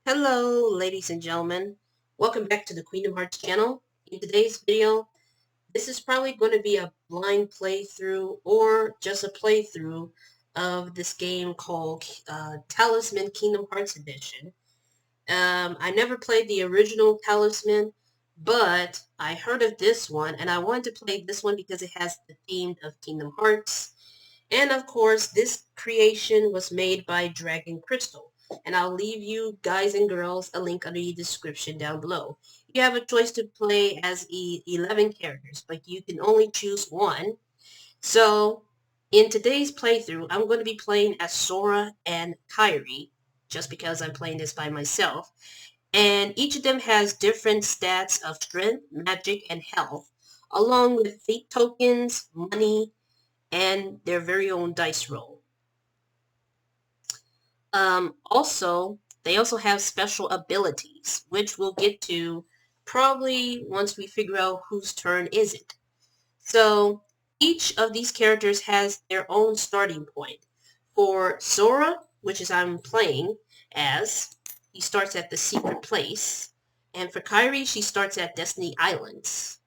Hello, ladies and gentlemen. Welcome back to the Queen of Hearts channel. In today's video, this is probably going to be a blind playthrough or just a playthrough of this game called Talisman Kingdom Hearts Edition. I never played the original Talisman, but I heard of this one, and I wanted to play this one because it has the theme of Kingdom Hearts. And of course, this creation was made by Dragon Crystal. And I'll leave you guys and girls a link under the description down below. You have a choice to play as 11 characters, but you can only choose one. So, in today's playthrough, I'm going to be playing as Sora and Kyrie, just because I'm playing this by myself. And each of them has different stats of strength, magic, and health, along with fate tokens, money, and their very own dice roll. They also have special abilities, which we'll get to probably once we figure out whose turn is it. So each of these characters has their own starting point. For Sora, which is I'm playing as, he starts at the secret place. And for Kyrie, she starts at Destiny Islands,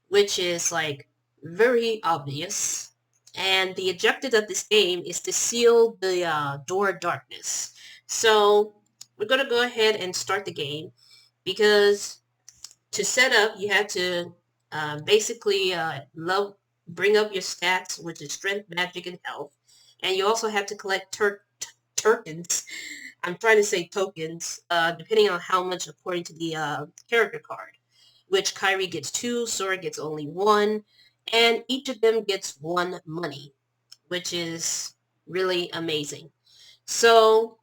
which is like very obvious. And the objective of this game is to seal the door of darkness. So we're going to go ahead and start the game because to set up, you have to basically bring up your stats, which is strength, magic, and health. And you also have to collect tokens. I'm trying to say tokens, depending on how much according to the character card, which Kyrie gets 2, Sora gets only 1, and each of them gets 1 money, which is really amazing. So,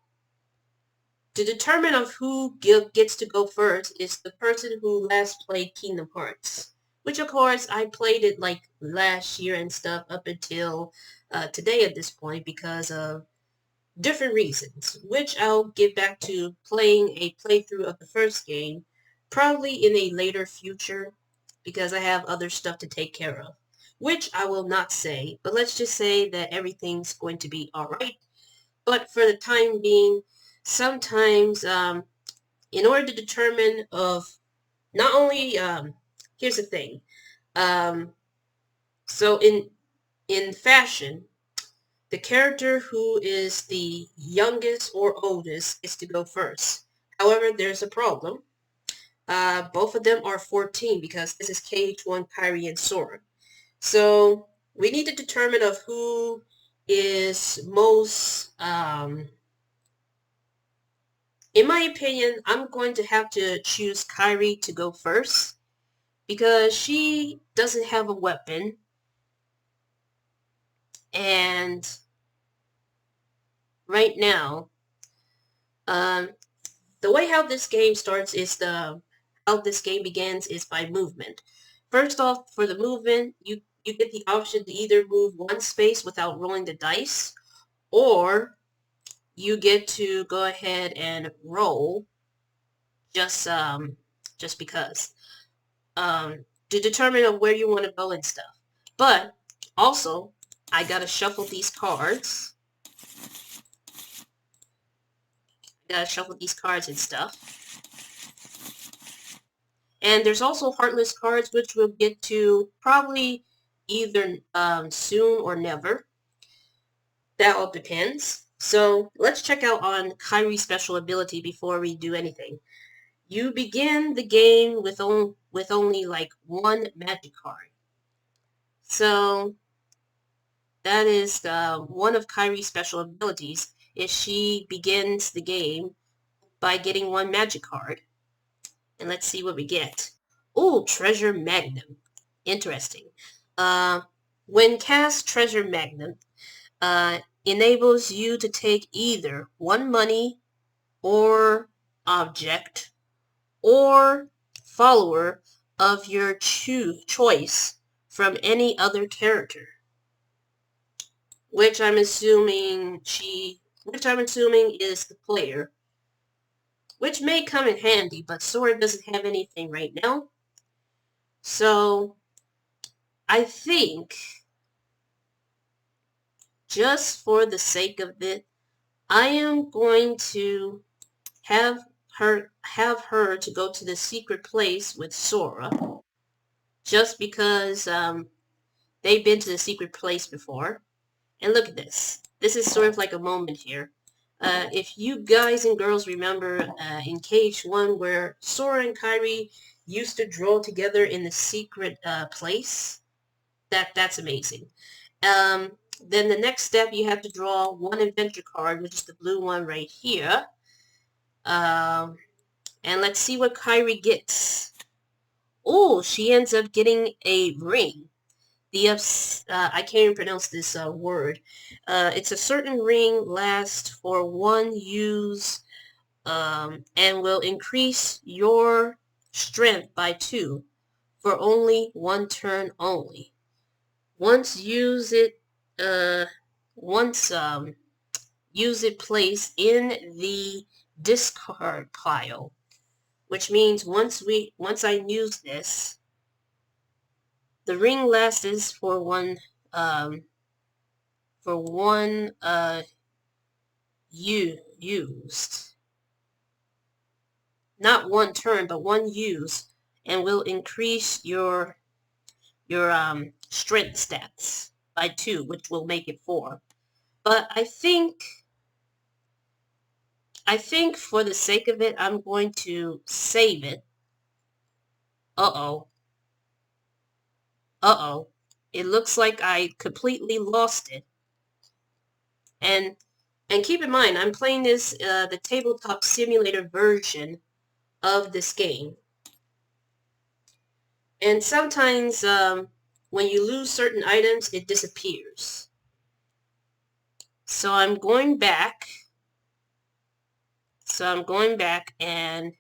to determine of who gets to go first is the person who last played Kingdom Hearts, which of course I played it like last year and stuff up until today at this point because of different reasons, which I'll get back to playing a playthrough of the first game probably in a later future because I have other stuff to take care of, which I will not say, but let's just say that everything's going to be alright. But for the time being, sometimes in order to determine of not only, here's the thing, so in fashion, the character who is the youngest or oldest is to go first. However, there's a problem. Both of them are 14 because this is KH1, Kyrie, and Sora. So we need to determine of who is most, in my opinion, I'm going to have to choose Kyrie to go first because she doesn't have a weapon. And right now, the way how this game starts is how this game begins is by movement. First off, for the movement, you get the option to either move one space without rolling the dice, or you get to go ahead and roll just because to determine of where you want to go and stuff. But also, I gotta shuffle these cards. And stuff. And there's also Heartless cards, which we'll get to probably either soon or never. That all depends. So let's check out on Kyrie's special ability before we do anything. You begin the game with only like 1 magic card. So that is one of Kyrie's special abilities is she begins the game by getting 1 magic card. And let's see what we get. Ooh, Treasure Magnum. Interesting. When cast Treasure Magnum, enables you to take either 1 money or object or follower of your choice from any other character, which I'm assuming is the player, which may come in handy, but Sora doesn't have anything right now. So I think just for the sake of it, I am going to have her to go to the secret place with Sora, just because they've been to the secret place before. And look at this. This is sort of like a moment here. If you guys and girls remember in KH1 where Sora and Kyrie used to draw together in the secret place, that's amazing. Then the next step, you have to draw one adventure card, which is the blue one right here. And let's see what Kyrie gets. Oh, she ends up getting a ring. I can't even pronounce this word. It's a certain ring, lasts for one use, and will increase your strength by 2 for only 1 turn only. Once use it placed in the discard pile, which means once I use this, the ring lasts for one used. Not 1 turn, but 1 use, and will increase your strength stats by 2, which will make it 4. But I think for the sake of it, I'm going to save it. Uh-oh. It looks like I completely lost it. And keep in mind, I'm playing this, the tabletop simulator version of this game. And sometimes when you lose certain items, it disappears. So I'm going back. And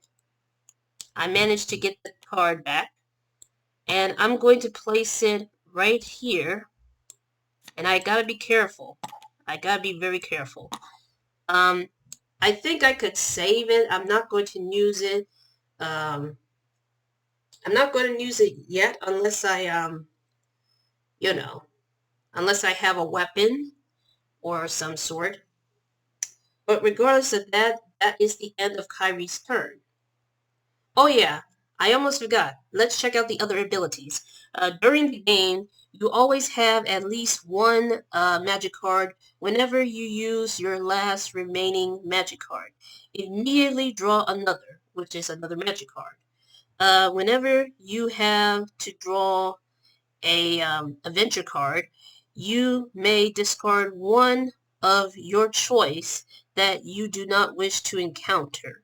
I managed to get the card back. And I'm going to place it right here. And I gotta be careful. I gotta be very careful. I think I could save it. I'm not going to use it. I'm not going to use it yet unless I, unless I have a weapon or some sort. But regardless of that, that is the end of Kyrie's turn. Oh yeah, I almost forgot. Let's check out the other abilities. During the game, you always have at least one magic card whenever you use your last remaining magic card. Immediately draw another, which is another magic card. Whenever you have to draw a adventure card, you may discard one of your choice that you do not wish to encounter.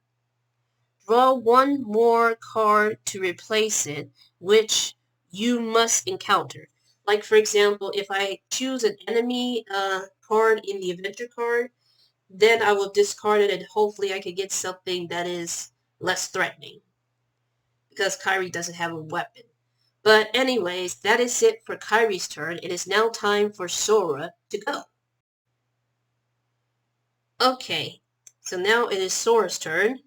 Draw one more card to replace it, which you must encounter. Like, for example, if I choose an enemy card in the adventure card, then I will discard it and hopefully I can get something that is less threatening. Because Kyrie doesn't have a weapon. But anyways, that is it for Kyrie's turn. It is now time for Sora to go. Okay, so now it is Sora's turn.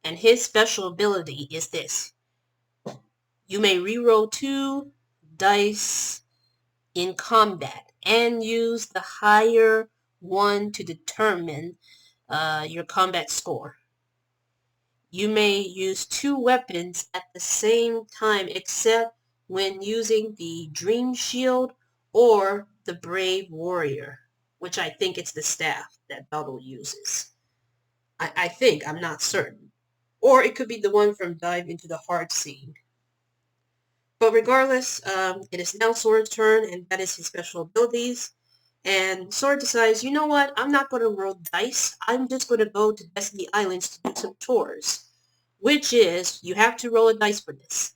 And his special ability is this. You may reroll 2 dice in combat and use the higher one to determine your combat score. You may use 2 weapons at the same time except when using the Dream Shield or the Brave Warrior, which I think it's the staff that Bubble uses. I think, I'm not certain. Or it could be the one from Dive into the Heart scene. But regardless, it is now Sora's turn, and that is his special abilities. And Sora decides, you know what, I'm not going to roll dice. I'm just going to go to Destiny Islands to do some tours. Which is, you have to roll a dice for this.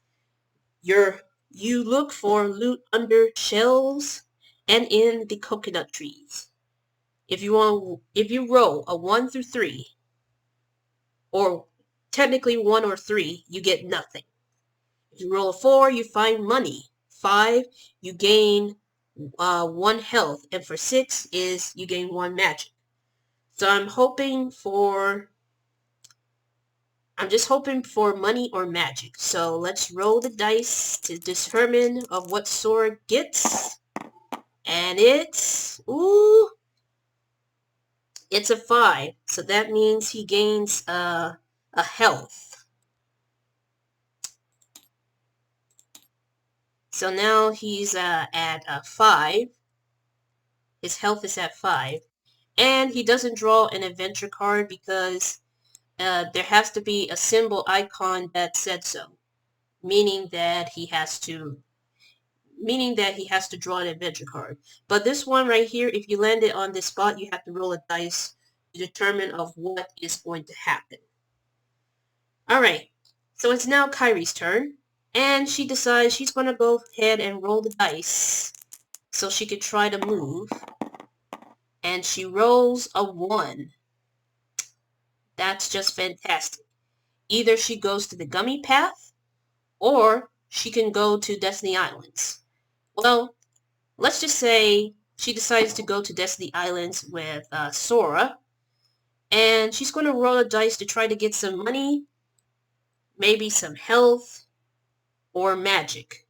You look for loot under shells and in the coconut trees. If you roll a 1 through 3, or technically 1 or 3, you get nothing. If you roll a 4, you find money. 5, you gain 1 health. And for 6 is you gain 1 magic. So I'm just hoping for money or magic. So let's roll the dice to determine of what Sora gets. And it's, It's a 5, so that means he gains a health. So now he's at 5. His health is at 5. And he doesn't draw an adventure card because there has to be a symbol icon that said so, meaning that he has to draw an adventure card. But this one right here, if you land it on this spot, you have to roll a dice to determine of what is going to happen. Alright, so it's now Kyrie's turn, and she decides she's going to go ahead and roll the dice so she could try to move. And she rolls a 1. That's just fantastic. Either she goes to the gummy path, or she can go to Destiny Islands. Well, let's just say she decides to go to Destiny Islands with Sora, and she's going to roll a dice to try to get some money, maybe some health, or magic.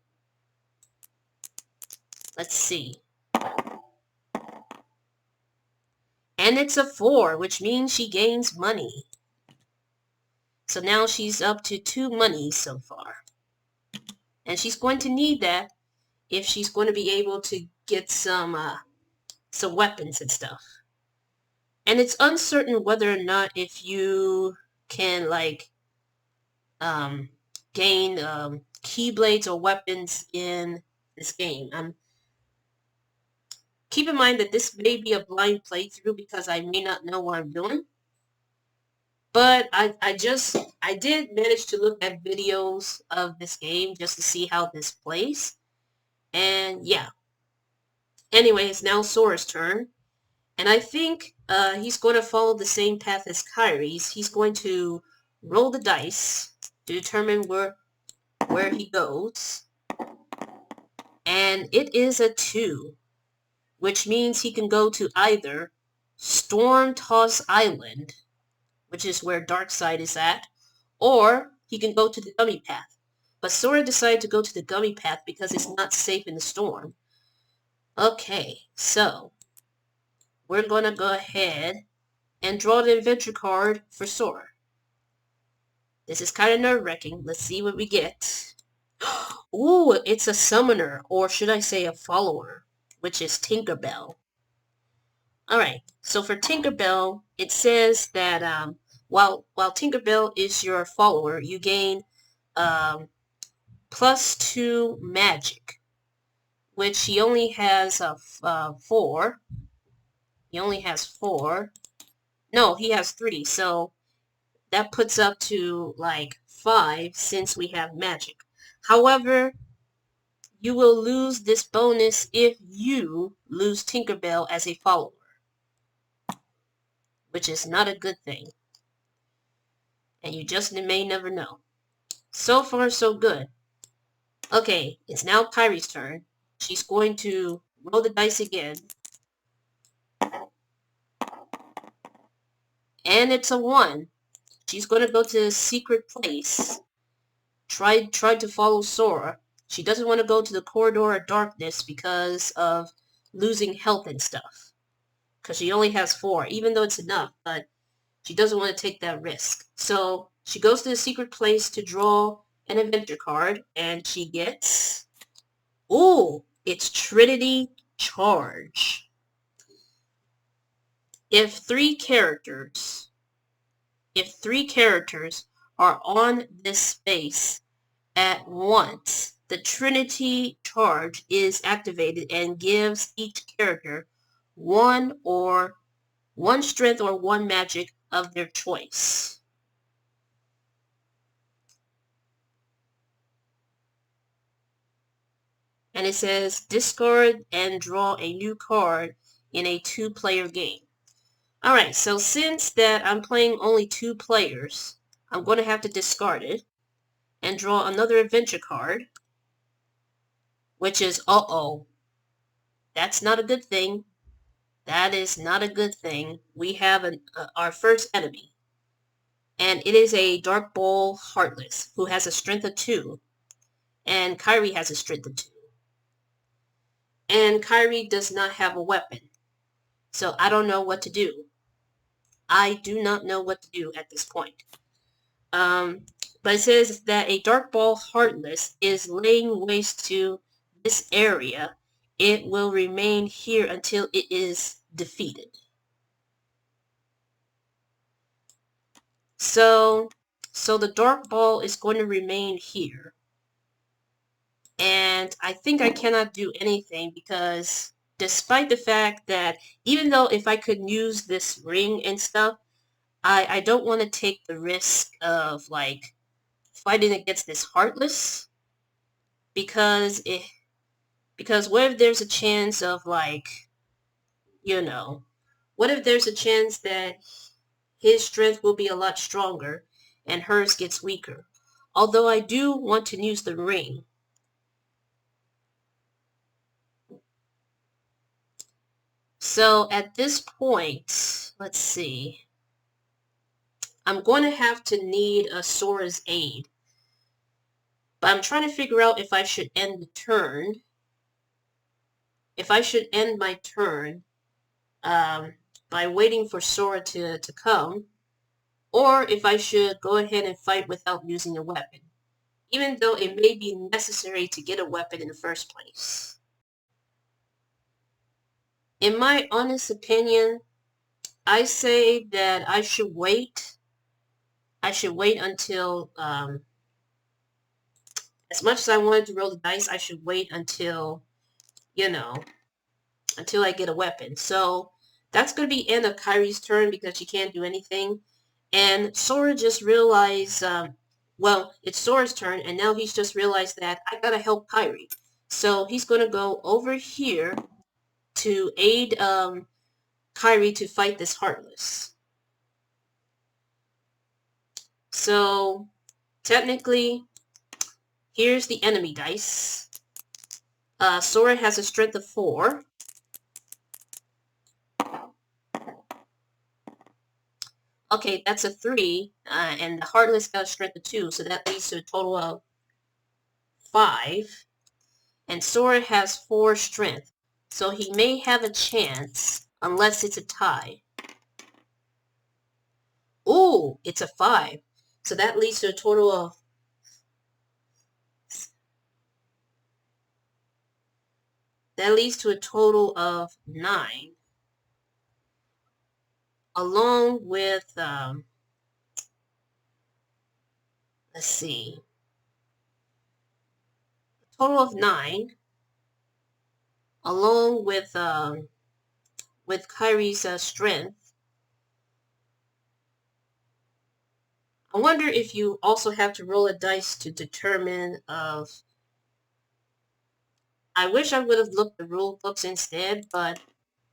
Let's see. And it's a 4, which means she gains money. So now she's up to 2 monies so far. And she's going to need that if she's going to be able to get some weapons and stuff. And it's uncertain whether or not if you can gain keyblades or weapons in this game. Keep in mind that this may be a blind playthrough because I may not know what I'm doing. But I did manage to look at videos of this game just to see how this plays. And yeah. Anyway, it's now Sora's turn. And I think he's going to follow the same path as Kyrie's. He's going to roll the dice to determine where he goes. And it is a 2. Which means he can go to either Storm Toss Island, which is where Darkseid is at, or he can go to the Gummy Path. But Sora decided to go to the Gummy Path because it's not safe in the storm. Okay, so we're going to go ahead and draw the adventure card for Sora. This is kind of nerve-wracking. Let's see what we get. Ooh, it's a summoner, or should I say a follower, which is Tinkerbell. Alright, so for Tinkerbell, it says that while Tinkerbell is your follower, you gain +2 magic, which he only has 4. He only has 4. No, he has 3, so that puts up to 5 since we have magic. However, you will lose this bonus if you lose Tinkerbell as a follower, which is not a good thing. And you just may never know. So far, so good. Okay, it's now Kyrie's turn. She's going to roll the dice again. And it's a 1. She's going to go to a secret place. Try to follow Sora. She doesn't want to go to the corridor of darkness because of losing health and stuff. Because she only has 4, even though it's enough, but she doesn't want to take that risk. So she goes to the secret place to draw an adventure card, and she gets... Ooh, it's Trinity Charge. If three characters are on this space at once, the Trinity Charge is activated and gives each character one strength or 1 magic of their choice. And it says discard and draw a new card in a 2-player game. Alright, so since that I'm playing only 2 players, I'm going to have to discard it and draw another adventure card, which is, uh-oh. That's not a good thing. That is not a good thing. We have our first enemy. And it is a Dark Bowl Heartless, who has a strength of 2. And Kyrie has a strength of 2. And Kyrie does not have a weapon. So I don't know what to do. I do not know what to do at this point. But it says that a dark ball heartless is laying waste to this area. It will remain here until it is defeated. So the dark ball is going to remain here. And I think I cannot do anything because despite the fact that even though if I could use this ring and stuff, I don't want to take the risk of like fighting against this Heartless because what if there's a chance of like, you know, what if there's a chance that his strength will be a lot stronger and hers gets weaker? Although I do want to use the ring. So at this point, let's see. I'm going to have to need a Sora's aid. But I'm trying to figure out if I should end the turn. If I should end my turn by waiting for Sora to come. Or if I should go ahead and fight without using a weapon. Even though it may be necessary to get a weapon in the first place. In my honest opinion, I say that I should wait. I should wait until, as much as I wanted to roll the dice, I should wait until, until I get a weapon. So that's going to be end of Kyrie's turn because she can't do anything. And Sora just realized, well, it's Sora's turn, and now he's just realized that I gotta help Kyrie. So he's going to go over here to aid Kyrie to fight this Heartless. So technically, here's the enemy dice. Sora has a strength of 4. Okay, that's a 3, and the Heartless got a strength of 2, so that leads to a total of 5. And Sora has 4 strength, so he may have a chance, unless it's a tie. Ooh, it's a 5. So that leads to a total of... That leads to a total of 9. Along with, let's see, a total of 9. Along with Kyrie's strength. I wonder if you also have to roll a dice to determine of... I wish I would have looked the rule books instead, but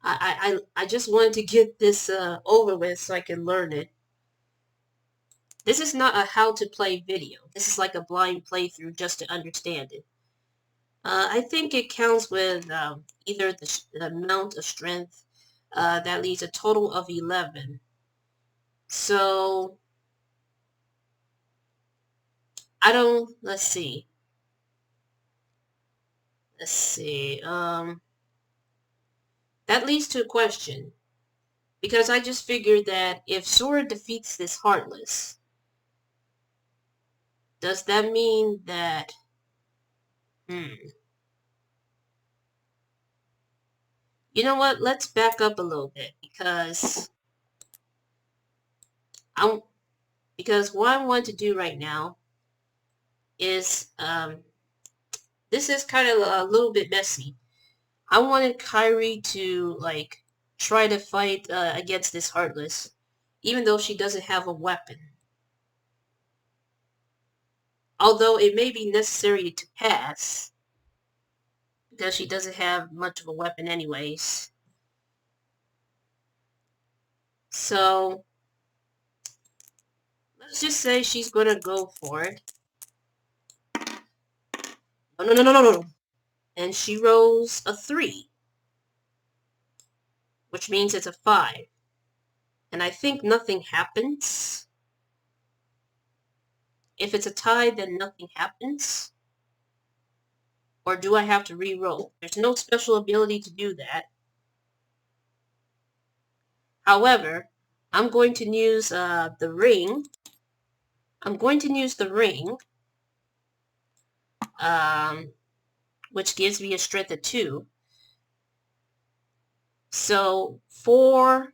I just wanted to get this over with so I can learn it. This is not a how to play video. This is like a blind playthrough just to understand it. I think it counts with either the amount of strength that leaves a total of 11. So I don't, let's see. That leads to a question. Because I just figured that if Sora defeats this Heartless, does that mean that... You know what? Let's back up a little bit because what I want to do right now is this is kind of a little bit messy. I wanted Kyrie to like try to fight against this Heartless, even though she doesn't have a weapon. Although it may be necessary to pass, because she doesn't have much of a weapon anyways. So, let's just say she's gonna go for it. No. And she rolls a 3. Which means it's a 5. And I think nothing happens. If it's a tie, then nothing happens. Or do I have to re-roll? There's no special ability to do that. However, I'm going to use the ring. I'm going to use the ring, which gives me a strength of 2. So 4,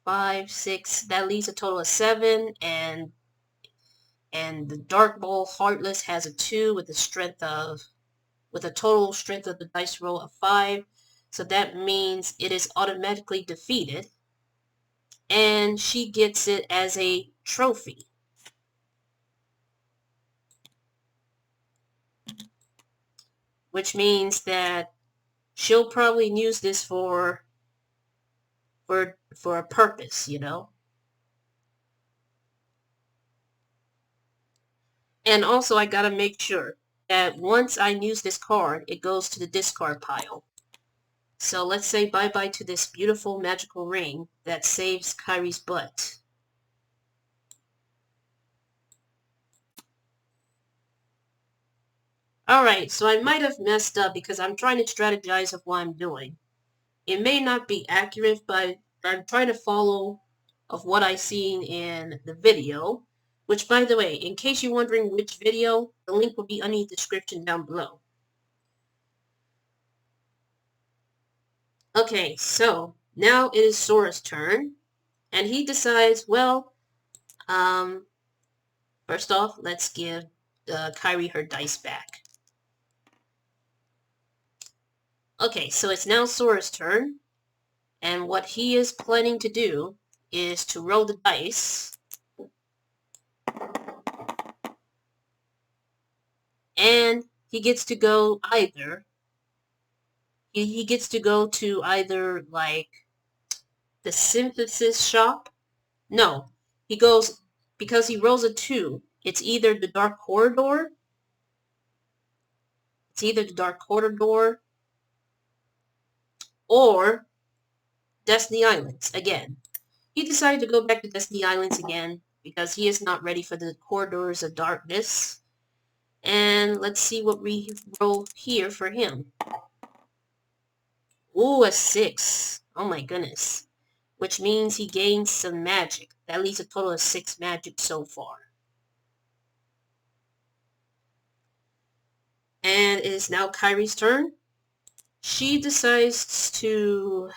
5, 6, that leaves a total of 7, and the Dark Bowl Heartless has a 2 with a total strength of the dice roll of 5. So that means it is automatically defeated, and she gets it as a trophy. Which means that she'll probably use this for a purpose, you know. And also, I gotta make sure that once I use this card, it goes to the discard pile. So let's say bye-bye to this beautiful magical ring that saves Kyrie's butt. Alright, so I might have messed up because I'm trying to strategize of what I'm doing. It may not be accurate, but I'm trying to follow of what I seen in the video. Which, by the way, in case you're wondering which video, the link will be underneath the description down below. Okay, so now it is Sora's turn, and he decides, well, first off, let's give Kyrie her dice back. Okay, so it's now Sora's turn, and what he is planning to do is to roll the dice, and he gets to go either, he gets to go to either, like, the synthesis shop. No, he goes, because he rolls a 2, it's either the Dark Corridor, or Destiny Islands again. He decided to go back to Destiny Islands again because he is not ready for the Corridors of Darkness. And let's see what we roll here for him. Ooh, a 6. Oh my goodness. Which means he gains some magic. That leaves a total of 6 magic so far. And it is now Kyrie's turn. She decides to...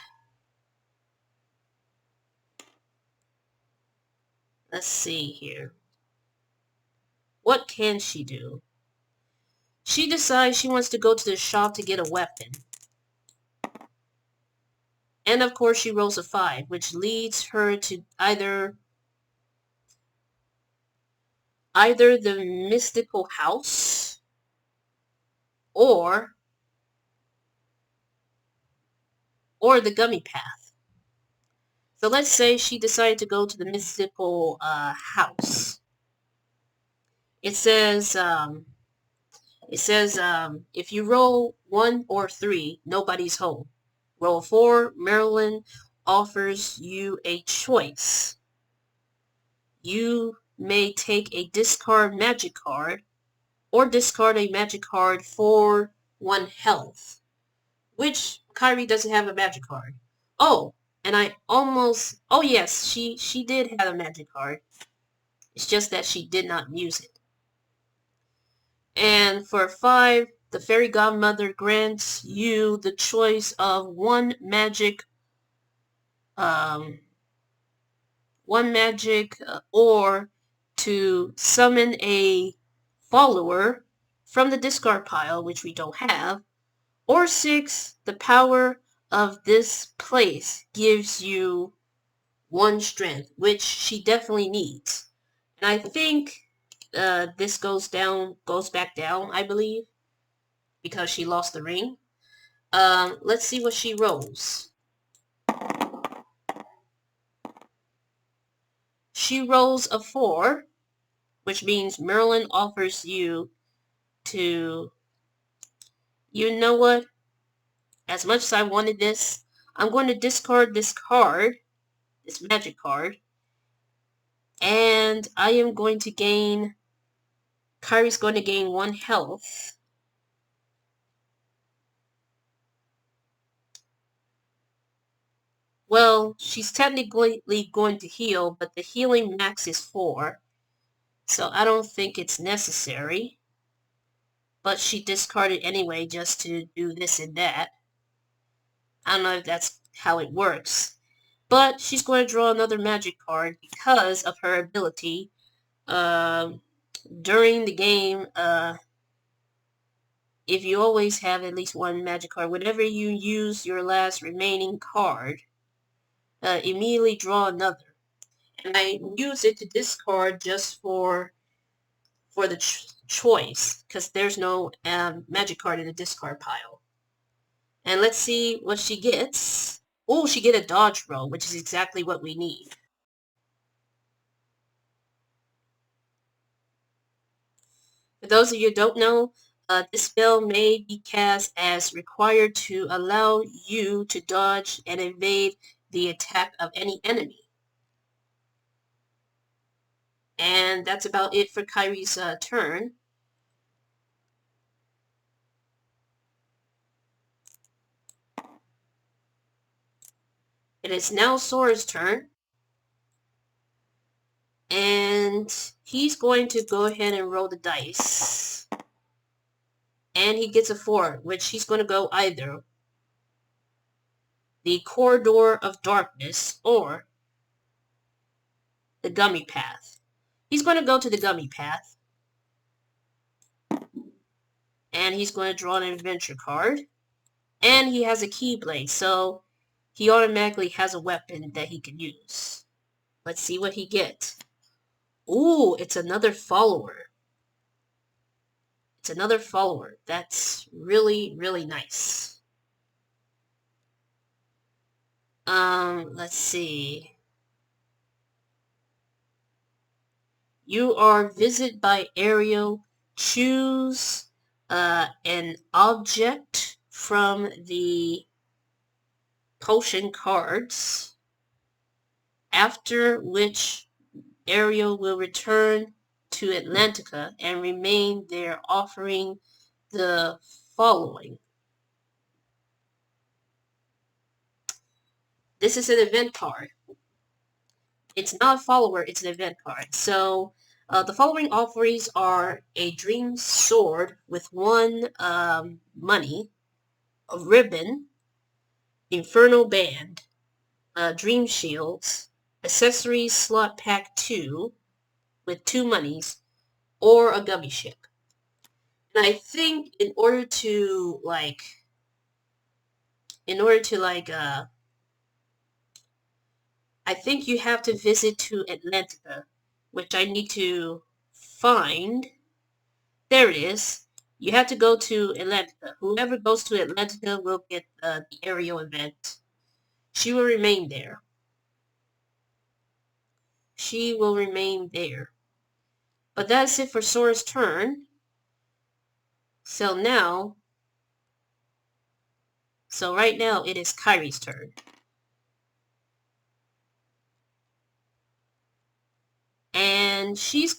Let's see here. What can she do? She decides she wants to go to the shop to get a weapon. And of course she rolls a 5, which leads her to either the mystical house or the gummy path. So let's say she decided to go to the mystical house. It says if you roll 1 or 3, nobody's home. Roll 4, Marilyn offers you a choice. You may take a discard magic card or discard a magic card for 1 health. Which Kyrie doesn't have a magic card. Oh, and oh yes, she did have a magic card. It's just that she did not use it. And for 5, the fairy godmother grants you the choice of one magic or to summon a follower from the discard pile, which we don't have, or 6, the power of this place gives you 1 strength, which she definitely needs. And I think this goes back down, I believe, because she lost the ring. Let's see what she rolls. She rolls a 4, which means Merlin offers you to, you know what? As much as I wanted this, I'm going to discard this card, this magic card, and I am going to gain, Kyrie's going to gain 1 health. Well, she's technically going to heal, but the healing max is 4. So I don't think it's necessary. But she discarded anyway just to do this and that. I don't know if that's how it works. But she's going to draw another magic card because of her ability. During the game, if you always have at least one magic card, whenever you use your last remaining card, immediately draw another. And I use it to discard just for the choice, because there's no magic card in the discard pile. And let's see what she gets. Oh, she get a dodge roll, which is exactly what we need. For those of you who don't know, this spell may be cast as required to allow you to dodge and evade the attack of any enemy. And that's about it for Kyrie's turn. It is now Sora's turn. And he's going to go ahead and roll the dice. And he gets a 4, which he's going to go either the Corridor of Darkness or the Gummy Path. He's going to go to the Gummy Path. And he's going to draw an adventure card. And he has a Keyblade, so he automatically has a weapon that he can use. Let's see what he gets. Ooh, it's another follower. It's another follower. That's really, really nice. Let's see. You are visited by Ariel. Choose an object from the potion cards, after which Ariel will return to Atlantica and remain there, offering the following. This is an event card. It's not a follower, it's an event card. So the following offerings are a dream sword with 1 money, a ribbon, Inferno Band, Dream Shields, Accessories Slot Pack 2 with 2 monies, or a gummy ship. And I think in order to I think you have to visit to Atlantica, which I need to find. There it is. You have to go to Atlantica. Whoever goes to Atlantica will get the Ariel event. She will remain there. She will remain there. But that's it for Sora's turn. So right now it is Kyrie's turn. And she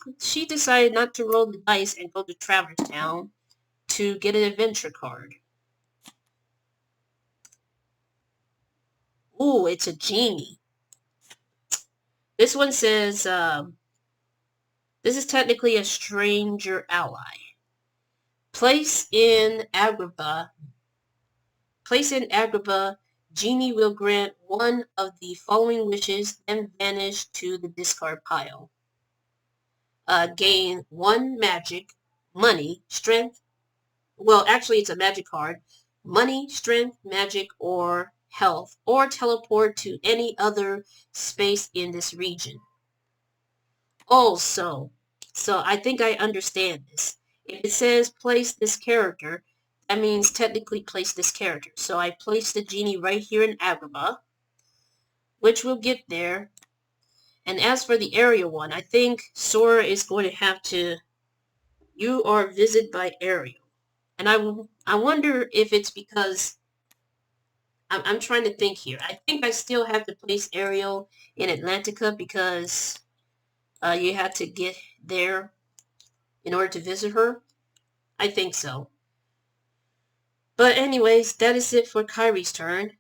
decided not to roll the dice and go to Traverse Town to get an adventure card. Ooh, it's a genie. This one says, this is technically a stranger ally. Place in Agrabah, genie will grant one of the following wishes, then vanish to the discard pile. Gain 1 magic, money, strength. Well, actually, it's a magic card. Money, strength, magic, or health, or teleport to any other space in this region. Also, so I think I understand this. If it says place this character, that means technically place this character. So I place the genie right here in Agrabah, which will get there. And as for the area one, I think Sora is going to have to... You are visited by Ariel. And I wonder if it's because... I'm trying to think here. I think I still have to place Ariel in Atlantica because you had to get there in order to visit her. I think so. But anyways, that is it for Kyrie's turn.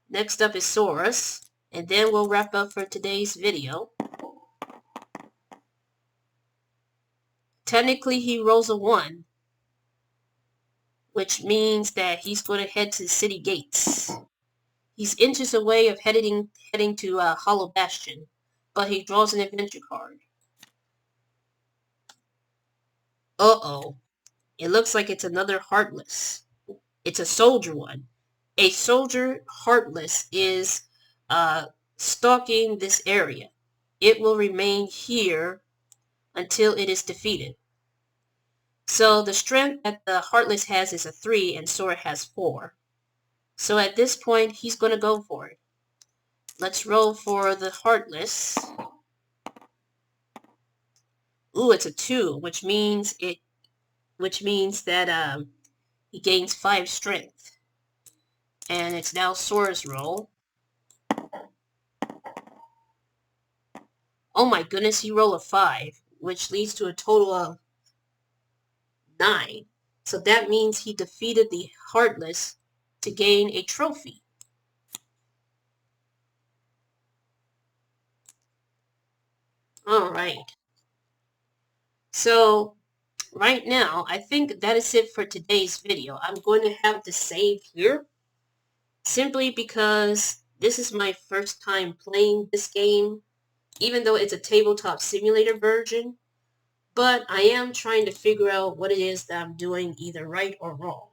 Next up is Sora's. And then we'll wrap up for today's video. Technically, he rolls a 1, which means that he's going to head to the city gates. He's inches away of heading to Hollow Bastion, but he draws an adventure card. Uh-oh. It looks like it's another Heartless. It's a soldier one. A soldier Heartless is stalking this area. It will remain here until it is defeated. So the strength that the Heartless has is a 3 and Sora has 4. So at this point, he's going to go for it. Let's roll for the Heartless. Ooh, it's a 2, which means that he gains 5 strength. And it's now Sora's roll. Oh my goodness, he rolled a 5, which leads to a total of 9. So that means he defeated the Heartless to gain a trophy. Alright. So, right now, I think that is it for today's video. I'm going to have to save here, simply because this is my first time playing this game, even though it's a tabletop simulator version. But I am trying to figure out what it is that I'm doing either right or wrong.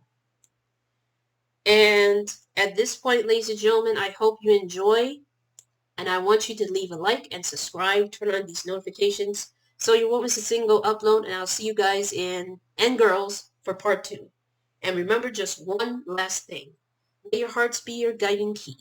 And at this point, ladies and gentlemen, I hope you enjoy. And I want you to leave a like and subscribe, turn on these notifications so you won't miss a single upload. And I'll see you guys and girls for part 2. And remember just one last thing. May your hearts be your guiding key.